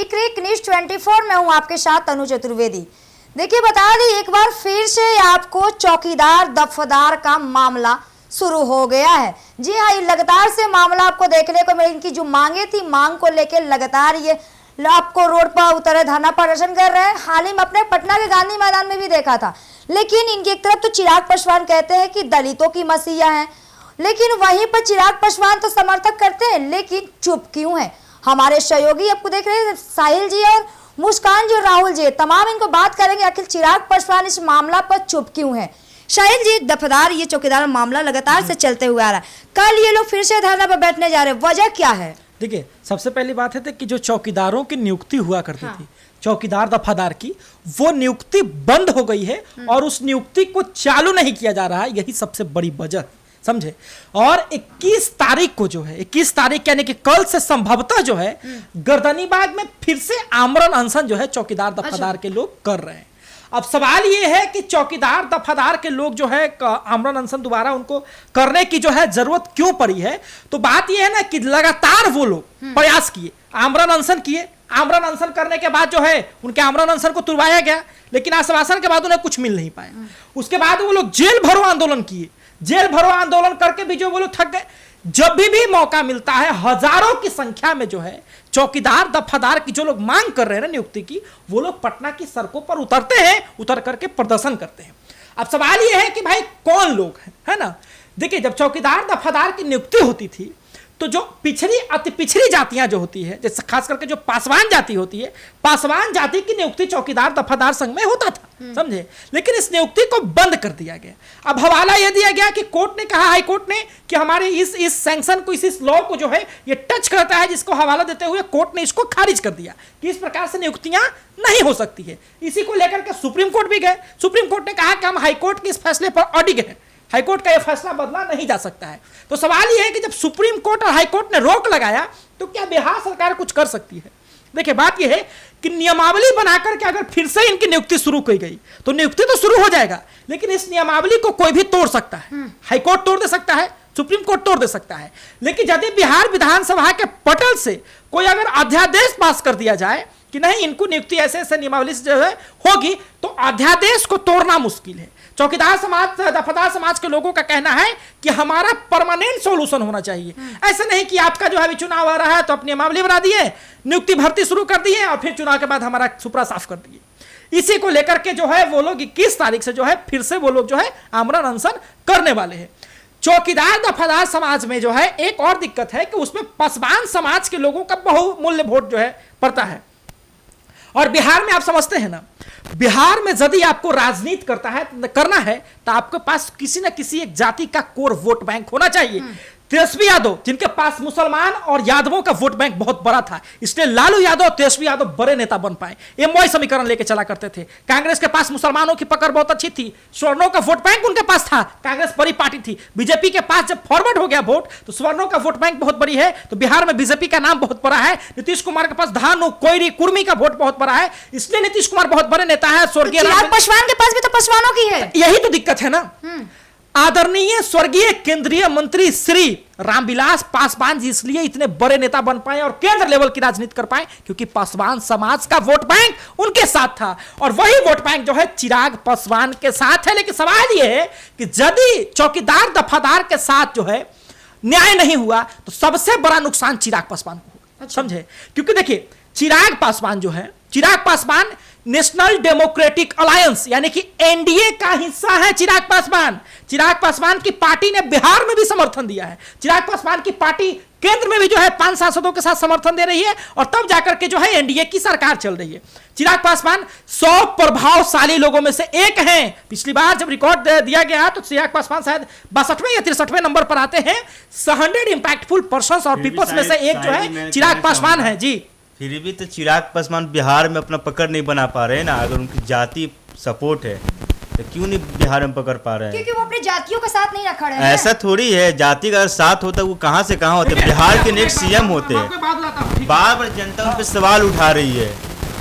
देख रहे कनिष्ठ 24 में हूँ आपके साथ तनु चतुर्वेदी। देखिए बता दें एक बार फिर से आपको चौकीदार दफादार का मामला शुरू हो गया है। जी हाँ, ये लगातार से मामला आपको देखने को मिले। इनकी जो मांगे थी, मांग को लेकर लगातार ये आपको रोड पर उतरे, धरना प्रदर्शन कर रहे हैं। हाल ही में अपने पटना के गांधी मैदान में भी देखा था। लेकिन इनकी एक तरफ तो चिराग पासवान कहते हैं कि दलितों की मसीहा हैं, लेकिन वहीं पर चिराग पासवान तो समर्थक करते हैं, लेकिन चुप क्यों है? हमारे सहयोगी आपको देख रहे हैं साहिल जी और मुस्कान जी और राहुल जी, तमाम इनको बात करेंगे आखिर चिराग पासवान इस मामला पर चुप क्यों है। साहिल जी, दफादार ये चौकीदार मामला लगातार से चलते हुए आ रहा है, कल ये लोग फिर से धरना पर बैठने जा रहे हैं, वजह क्या है? देखिए, सबसे पहली बात है कि जो चौकीदारों की नियुक्ति हुआ करती थी, चौकीदार दफादार की, वो नियुक्ति बंद हो गई है और उस नियुक्ति को चालू नहीं किया जा रहा है। यही सबसे बड़ी वजह, समझे। और 21 तारीख को जो है, 21 तारीख यानी कि कल से संभवतः जो है गर्दनीबाग में फिर से आमरण अनशन जो है चौकीदार दफादार के लोग कर रहे हैं। अब सवाल ये है कि चौकीदार दफादार के लोग जो है आमरण अनशन दोबारा उनको करने की जो है जरूरत क्यों पड़ी है? तो बात ये है ना कि लगातार वो लोग प्रयास किए, आमरण अनशन किए। आमरण अनशन करने के बाद जो है उनके आमरण अनशन को तुड़वाया गया, लेकिन आश्वासन के बाद उन्हें कुछ मिल नहीं पाया। उसके बाद वो लोग जेल भरो आंदोलन किए। जेल भरो आंदोलन करके भी जो वो लोग थक गए। जब भी मौका मिलता है, हजारों की संख्या में जो है चौकीदार दफादार की जो लोग मांग कर रहे हैं ना नियुक्ति की, वो लोग पटना की सड़कों पर उतरते हैं, उतर करके प्रदर्शन करते हैं। अब सवाल ये है कि भाई कौन लोग हैं, है ना। देखिए, जब चौकीदार दफादार की नियुक्ति होती थी तो जो पिछड़ी अति पिछड़ी जातियां जो होती है, जैसे खास करके जो पासवान जाति होती है, पासवान जाति की नियुक्ति चौकीदार दफादार संघ में होता था, समझे। लेकिन इस नियुक्ति को बंद कर दिया गया। अब हवाला यह दिया गया कि कोर्ट ने कहा, हाई कोर्ट ने, कि हमारे इस सैंक्शन को, इस लॉ को जो है ये टच करता है, जिसको हवाला देते हुए कोर्ट ने इसको खारिज कर दिया कि इस प्रकार से नियुक्तियां नहीं हो सकती है। इसी को लेकर के सुप्रीम कोर्ट भी गए। सुप्रीम कोर्ट ने कहा कि हम हाईकोर्ट के इस फैसले पर अडिग हैं, हाईकोर्ट का यह फैसला बदला नहीं जा सकता है। तो सवाल यह है कि जब सुप्रीम कोर्ट और हाईकोर्ट ने रोक लगाया तो क्या बिहार सरकार कुछ कर सकती है? देखिए, बात यह है कि नियमावली बनाकर के अगर फिर से इनकी नियुक्ति शुरू की गई तो नियुक्ति तो शुरू हो जाएगा, लेकिन इस नियमावली को कोई भी तोड़ सकता है। हाईकोर्ट तोड़ दे सकता है, सुप्रीम कोर्ट तोड़ दे सकता है। लेकिन यदि बिहार विधानसभा के पटल से कोई अगर अध्यादेश पास कर दिया जाए कि नहीं, इनको नियुक्ति ऐसे ऐसे नियमावली से जो है होगी, तो अध्यादेश को तोड़ना मुश्किल है। चौकीदार समाज, दफादार समाज के लोगों का कहना है कि हमारा परमानेंट सॉल्यूशन होना चाहिए। ऐसे नहीं कि आपका जो है चुनाव आ रहा है तो अपनी नियमावली बना दिए, नियुक्ति भर्ती शुरू कर दिए और फिर चुनाव के बाद हमारा सुपड़ा साफ कर दिए। इसी को लेकर के जो है वो लोग 21 तारीख से जो है फिर से वो लोग जो है आमरण अनशन करने वाले हैं। चौकीदार दफादार समाज में जो है एक और दिक्कत है कि उसमें पासवान समाज के लोगों का बहुमूल्य वोट जो है पड़ता है। और बिहार में आप समझते हैं ना, बिहार में यदि आपको राजनीति करना है तो आपके पास किसी न किसी एक जाति का कोर वोट बैंक होना चाहिए। तेजस्वी यादव, जिनके पास मुसलमान और यादवों का वोट बैंक बहुत बड़ा था, इसलिए लालू यादव और तेजस्वी यादव बड़े नेता बन पाए। एमवाई समीकरण लेके चला करते थे। कांग्रेस के पास मुसलमानों की पकड़ बहुत अच्छी थी, स्वर्णों का वोट बैंक उनके पास था, कांग्रेस बड़ी पार्टी थी। बीजेपी के पास जब फॉरवर्ड हो गया वोट तो स्वर्णों का वोट बैंक बहुत बड़ी है, तो बिहार में बीजेपी का नाम बहुत बड़ा है। नीतीश कुमार के पास धानु, कोयरी, कुर्मी का वोट बहुत बड़ा है, इसलिए नीतीश कुमार बहुत बड़े नेता है। स्वर्गीय पासवान के पास भी तो पासवानों की है, यही तो दिक्कत है ना। आदरणीय स्वर्गीय केंद्रीय मंत्री श्री रामविलास पासवान जी इसलिए इतने बड़े नेता बन पाए और केंद्र लेवल की राजनीति कर पाए क्योंकि पासवान समाज का वोट बैंक उनके साथ था, और वही वोट बैंक जो है चिराग पासवान के साथ है। लेकिन सवाल यह है कि यदि चौकीदार दफादार के साथ जो है न्याय नहीं हुआ तो सबसे बड़ा नुकसान चिराग पासवान को होगा, समझे। क्योंकि देखिए, चिराग पासवान जो है, Chirag Paswan national democratic alliance यानी कि एनडीए का हिस्सा है। चिराग पासवान की पार्टी ने बिहार में भी समर्थन दिया है। चिराग पासवान की पार्टी केंद्र में भी जो है 5 सांसदों के साथ समर्थन दे रही है और तब जाकर के जो है एनडीए की सरकार चल रही है। चिराग पासवान 100 प्रभावशाली लोगों में से एक हैं। पिछली बार जब रिकॉर्ड दिया गया तो चिराग पासवान शायद 62वें या 63वें नंबर पर आते हैं। 100 इंपैक्टफुल पर्संस और पीपल्स में से एक जो है चिराग पासवान है जी। फिर भी तो चिराग पासवान बिहार में अपना पकड़ नहीं बना पा रहे हैं ना। अगर उनकी जाति सपोर्ट है तो क्यों नहीं बिहार में पकड़ पा रहे हैं? क्योंकि वो अपने जातियों का साथ नहीं रख रहे हैं। ऐसा थोड़ी है, जाति का अगर साथ होता वो कहाँ से कहाँ होते, बिहार के नेक्स्ट सीएम होते हैं। बार बार जनता उन पर सवाल उठा रही है,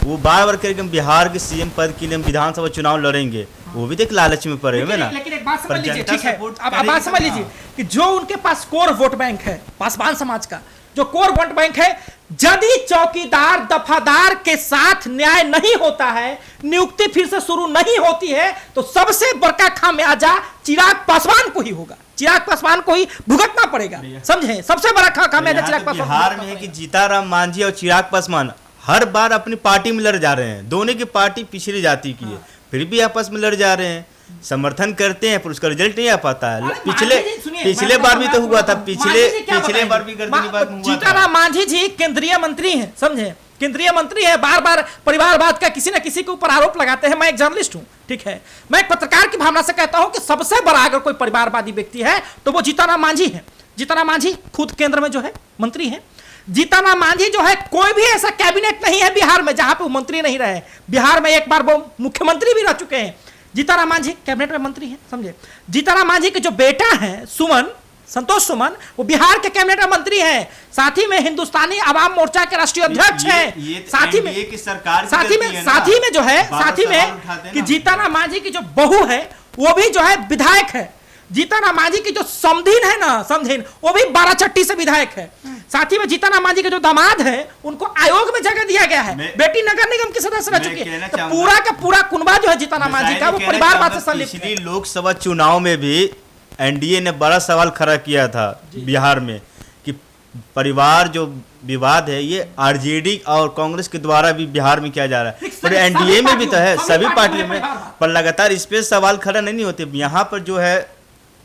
वो बार बार करके बिहार के सीएम पद के लिए विधानसभा चुनाव लड़ेंगे, वो भी देख लालच में पड़े हुए ना। लेकिन एक बात समझ लीजिए, ठीक है, अब बात समझ लीजिए कि जो उनके पास कोर वोट बैंक है पासवान समाज का, जो कोर वोट बैंक है, यदि चौकीदार दफादार के साथ न्याय नहीं होता है, नियुक्ति फिर से शुरू नहीं होती है, तो सबसे बड़का खामियाजा चिराग पासवान को ही होगा। चिराग पासवान को ही भुगतना पड़ेगा, समझे? सबसे बड़ा खामियाजा चिराग पासवान। बिहार में है कि जीताराम मांझी और चिराग पासवान हर बार अपनी पार्टी में लड़ जा रहे हैं। दोनों की पार्टी पिछड़ी जाति की है, फिर भी आपस में लड़ जा रहे हैं, समर्थन करते हैं, पर उसका रिजल्ट नहीं आ पाता है। पिछले बार भी तो हुआ था, पिछले बार भी गर्दनी बात हुआ था। जीताराम मांझी जी केंद्रीय मंत्री हैं, समझे? केंद्रीय मंत्री है, बार बार परिवारवाद का किसी न किसी के ऊपर आरोप लगाते हैं। मैं एक जर्नलिस्ट हूं, ठीक है, मैं एक पत्रकार की भावना से कहता हूं कि सबसे बड़ा अगर कोई परिवारवादी व्यक्ति है तो वो जीताराम मांझी है। जीताराम मांझी खुद केंद्र में जो है मंत्री है। जीताराम मांझी जो है, कोई भी ऐसा कैबिनेट नहीं है बिहार में जहां पे वो मंत्री नहीं रहे। बिहार में एक बार वो मुख्यमंत्री भी रह चुके हैं। जीताराम मांझी कैबिनेट में मंत्री हैं, समझे? जीताराम मांझी के जो बेटा है सुमन, संतोष सुमन, वो बिहार के कैबिनेट में मंत्री हैं। साथ ही में हिंदुस्तानी आवाम मोर्चा के राष्ट्रीय अध्यक्ष हैं। साथ ही में कि जीताराम मांझी की जो बहू है वो भी जो है विधायक है। जीताराम मांझी की जो समधीन है ना, समधीन, वो भी बाराचट्टी से विधायक है। साथ ही में जीताराम मांझी के जो दामाद है उनको आयोग में जगह दिया गया है। बेटी नगर निगम की सदस्य रह चुकी है। तो पूरा का पूरा कुनबा जो है जीताराम मांझी का, वो परिवारवाद से संलिप्त है। पिछली लोकसभा चुनाव में भी एनडीए ने बड़ा सवाल खड़ा किया था बिहार में कि परिवार जो विवाद है ये आरजेडी और कांग्रेस के द्वारा भी बिहार में किया जा रहा है, पर एनडीए में भी तो है, सभी पार्टियों में, पर लगातार इस पे सवाल खड़ा नहीं होते। यहाँ पर जो है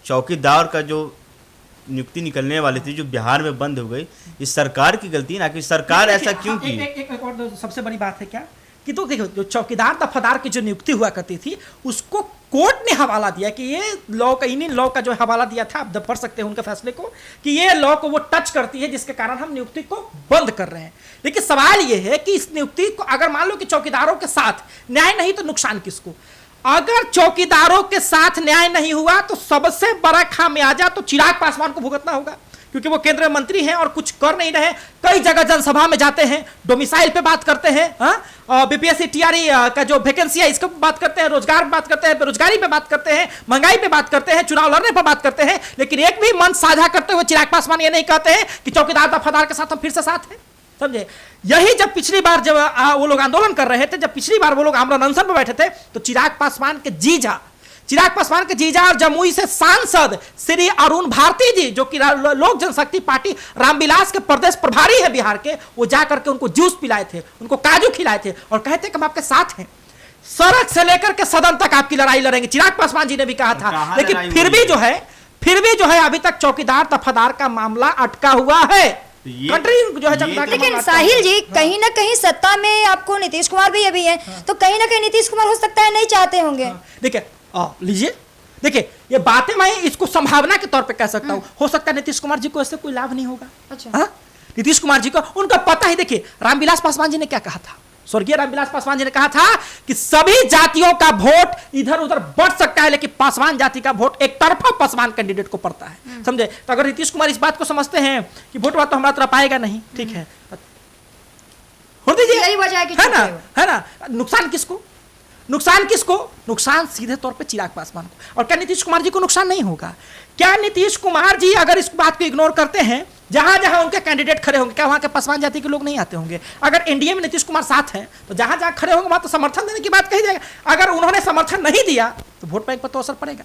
चौकीदार का जो नियुक्ति निकलने वाली थी जो बिहार में बंद हो गई, इस सरकार की गलती ना कि सरकार ऐसा क्यों की। एक और सबसे बड़ी बात है क्या कि तो देखो, जो चौकीदार दफादार की जो नियुक्ति हुआ करती थी उसको कोर्ट ने हवाला दिया कि ये लॉ का, इन्हीं लॉ का जो हवाला दिया था, आप पढ़ सकते हैं उनके फैसले को, कि ये लॉ को वो टच करती है जिसके कारण हम नियुक्ति को बंद कर रहे हैं। लेकिन सवाल ये है कि इस नियुक्ति को अगर मान लो कि चौकीदारों के साथ न्याय नहीं तो नुकसान किसको? अगर चौकीदारों के साथ न्याय नहीं हुआ तो सबसे बड़ा खामियाजा तो चिराग पासवान को भुगतना होगा, क्योंकि वो केंद्रीय मंत्री हैं और कुछ कर नहीं रहे। कई जगह जनसभा में जाते हैं, डोमिसाइल पे बात करते हैं, बीपीएससी टीआरई का जो वैकेंसी है इसको बात करते हैं, रोजगार पे बात करते हैं, बेरोजगारी पे बात करते हैं, महंगाई पे बात करते हैं, चुनाव लड़ने पर बात करते हैं। लेकिन एक भी मंच साझा करते हुए चिराग पासवान ये नहीं कहते हैं कि चौकीदार दफादार के साथ हम फिर से साथ हैं, समझे? यही जब पिछली बार जब वो लोग आंदोलन कर रहे थे, जब पिछली बार वो लोग आमरण अनशन पर बैठे थे, तो चिराग पासवान के जीजा और जमुई से सांसद श्री अरुण भारती जी, जो कि लोक जनशक्ति पार्टी रामविलास के प्रदेश प्रभारी है बिहार के, वो जाकर के उनको जूस पिलाए थे, उनको काजू खिलाए थे और कहते कि हम आपके साथ हैं। सड़क से लेकर के सदन तक आपकी लड़ाई लड़ेंगे, चिराग पासवान जी ने भी कहा था। लेकिन फिर भी जो है अभी तक चौकीदार दफादार का मामला अटका हुआ है। कंट्री जो है। लेकिन साहिल जी, कहीं ना कहीं सत्ता में आपको नीतीश कुमार भी अभी है, तो कहीं ना कहीं नीतीश कुमार हो सकता है नहीं चाहते होंगे। देखिए लीजिए, देखिए ये बातें मैं इसको संभावना के तौर पे कह सकता हूँ। हो सकता है नीतीश कुमार जी को इससे कोई लाभ नहीं होगा। अच्छा, नीतीश कुमार जी को उनका पता ही, देखिए रामविलास पासवान जी ने क्या कहा था, स्वर्गीय रामविलास पासवान जी ने कहा था कि सभी जातियों का वोट इधर उधर बढ़ सकता है लेकिन पासवान जाति का वोट एक तरफा पासवान कैंडिडेट को पड़ता है, समझे? तो अगर नीतीश कुमार इस बात को समझते हैं कि वोट तो हमारा तरफ आएगा नहीं, ठीक है, हो दीजिए, है ना? नुकसान किसको? नुकसान सीधे तौर पे चिराग पासवान को। और क्या नीतीश कुमार जी को नुकसान नहीं होगा? क्या नीतीश कुमार जी अगर इस बात को इग्नोर करते हैं, जहां जहां उनके कैंडिडेट खड़े होंगे, क्या वहां के पासवान जाति के लोग नहीं आते होंगे? अगर एनडीए में नीतीश कुमार साथ हैं तो जहां जहां खड़े होंगे वहां तो समर्थन देने की बात कही जाएगा। अगर उन्होंने समर्थन नहीं दिया तो वोट बैंक पर तो असर पड़ेगा,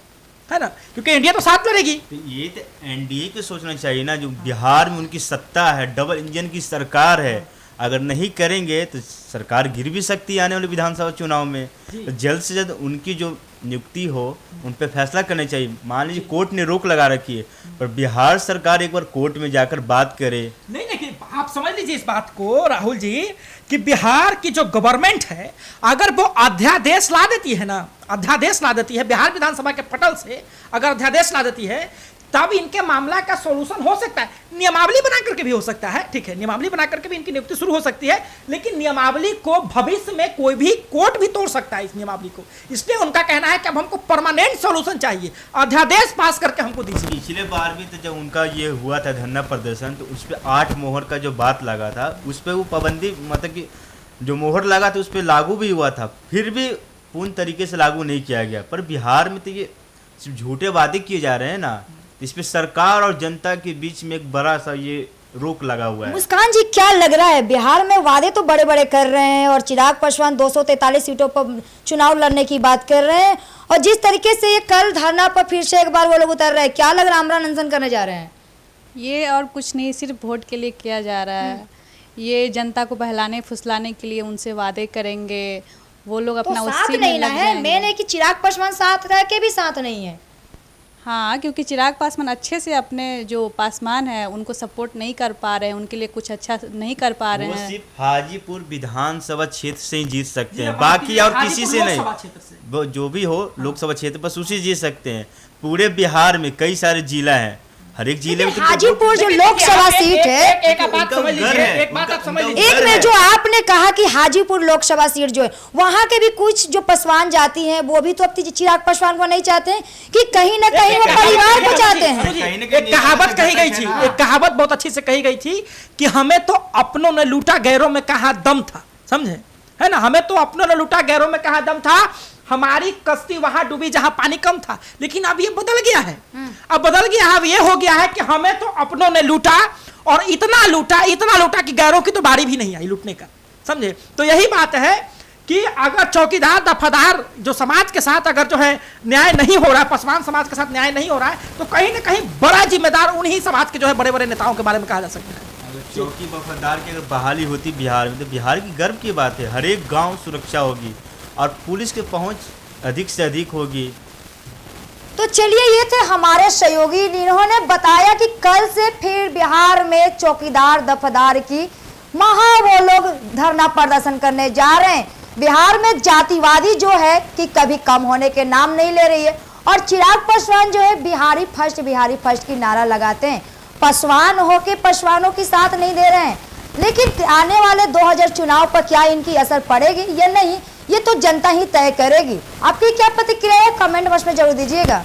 है ना? क्योंकि इंडिया तो साथ लड़ेगी। तो ये तो एनडीए को सोचना चाहिए ना, जो बिहार में उनकी सत्ता है, डबल इंजन की सरकार है, अगर नहीं करेंगे तो सरकार गिर भी सकती है आने वाले विधानसभा चुनाव में। तो जल्द से जल्द उनकी जो नियुक्ति हो उन पे फैसला करना चाहिए। मान लीजिए कोर्ट ने रोक लगा रखी है, पर बिहार सरकार एक बार कोर्ट में जाकर बात करे। नहीं, आप समझ लीजिए इस बात को राहुल जी, कि बिहार की जो गवर्नमेंट है अगर वो अध्यादेश ला देती है ना, अध्यादेश ला देती है बिहार विधानसभा के पटल से, अगर अध्यादेश ला देती है तब इनके मामला का सॉल्यूशन हो सकता है। नियमावली बना करके भी हो सकता है, ठीक है, नियमावली बना करके भी इनकी नियुक्ति शुरू हो सकती है। लेकिन नियमावली को भविष्य में कोई भी कोर्ट भी तोड़ सकता है इस नियमावली को। इसलिए उनका कहना है कि अब हमको परमानेंट सॉल्यूशन चाहिए, अध्यादेश पास करके हमको दीजिए। पिछले बार भी तो जब उनका ये हुआ था धरना प्रदर्शन, तो उस पर 8 मोहर का जो बात लगा था उस पर वो पाबंदी, मतलब कि जो मोहर लगा था उस पर लागू भी हुआ था, फिर भी पूर्ण तरीके से लागू नहीं किया गया। पर बिहार में तो ये सिर्फ झूठे वादे किए जा रहे हैं ना, इस पर सरकार और जनता के बीच में एक बड़ा सा ये रोक लगा हुआ है। मुस्कान जी, क्या लग रहा है, बिहार में वादे तो बड़े बड़े कर रहे हैं और चिराग पासवान 243 सीटों पर चुनाव लड़ने की बात कर रहे हैं, और जिस तरीके से ये कल धरना पर फिर से एक बार वो लोग उतर रहे हैं, क्या लग रहा है आमरण अनशन करने जा रहे हैं? ये और कुछ नहीं, सिर्फ वोट के लिए किया जा रहा है। ये जनता को बहलाने फुसलाने के लिए उनसे वादे करेंगे, वो लोग अपना तो साथ उसी में नहीं ना लग है, जाएंगे। मेन है कि चिराग पासवान साथ रह के भी साथ नहीं है। हाँ, क्योंकि चिराग पासवान अच्छे से अपने जो पासवान है उनको सपोर्ट नहीं कर पा रहे हैं, उनके लिए कुछ अच्छा नहीं कर पा रहे वो हैं। सिर्फ हाजीपुर विधानसभा क्षेत्र से ही जीत सकते हैं, बाकी और किसी से नहीं। वो जो भी हो लोकसभा क्षेत्र बस उसी जीत सकते हैं। पूरे बिहार में कई सारे जिला हैं, हर एक जिले में तो हाजीपुर जो लोकसभा सीट है, एक बात समझ लीजिए, एक बात आप समझ लीजिए। एक में जो आपने कहा कि हाजीपुर लोकसभा सीट जो है, वहां के भी कुछ जो पासवान जाती हैं वो भी तो अब चिराग पासवान को नहीं चाहते हैं कि कहीं ना कहीं वो परिवार को चाहते हैं। एक कहावत कही गई थी, एक कहावत बहुत अच्छी से कही गई थी कि हमें तो अपनों ने लूटा, गैरों में कहाँ दम था, समझे, है ना? हमें तो अपनों ने लूटा, गैरों में कहाँ दम था, हमारी कश्ती वहां डूबी जहां पानी कम था। लेकिन अब ये बदल गया है, अब बदल गया है, अब ये हो गया है कि हमें तो अपनों ने लूटा, और इतना लूटा कि गैरों की तो बारी भी नहीं आई लूटने का, समझे? तो यही बात है कि अगर चौकीदार दफादार जो समाज के साथ अगर जो है न्याय नहीं हो रहा है, पासवान समाज के साथ न्याय नहीं हो रहा है, तो कहीं ना कहीं बड़ा जिम्मेदार उन्हीं समाज के जो है बड़े बड़े नेताओं के बारे में कहा जा सकता है। अगर चौकी वफादार की अगर बहाली होती बिहार में, तो बिहार की गर्व की बात है। हर एक गांव सुरक्षा होगी और पुलिस की पहुंच अधिक से अधिक होगी। तो चलिए, ये थे हमारे सहयोगी, जिन्होंने बताया कि कल से फिर बिहार में चौकीदार दफादार की वो लोग धरना प्रदर्शन करने जा रहे हैं। बिहार में जातिवादी जो है कि कभी कम होने के नाम नहीं ले रही है, और चिराग पासवान जो है बिहारी फर्स्ट की नारा लगाते हैं, पासवान होके पासवानों की साथ नहीं दे रहे हैं। लेकिन आने वाले 2000 चुनाव पर क्या इनकी असर पड़ेगी या नहीं, ये तो जनता ही तय करेगी। आपकी क्या प्रतिक्रिया है, कमेंट बॉक्स में जरूर दीजिएगा।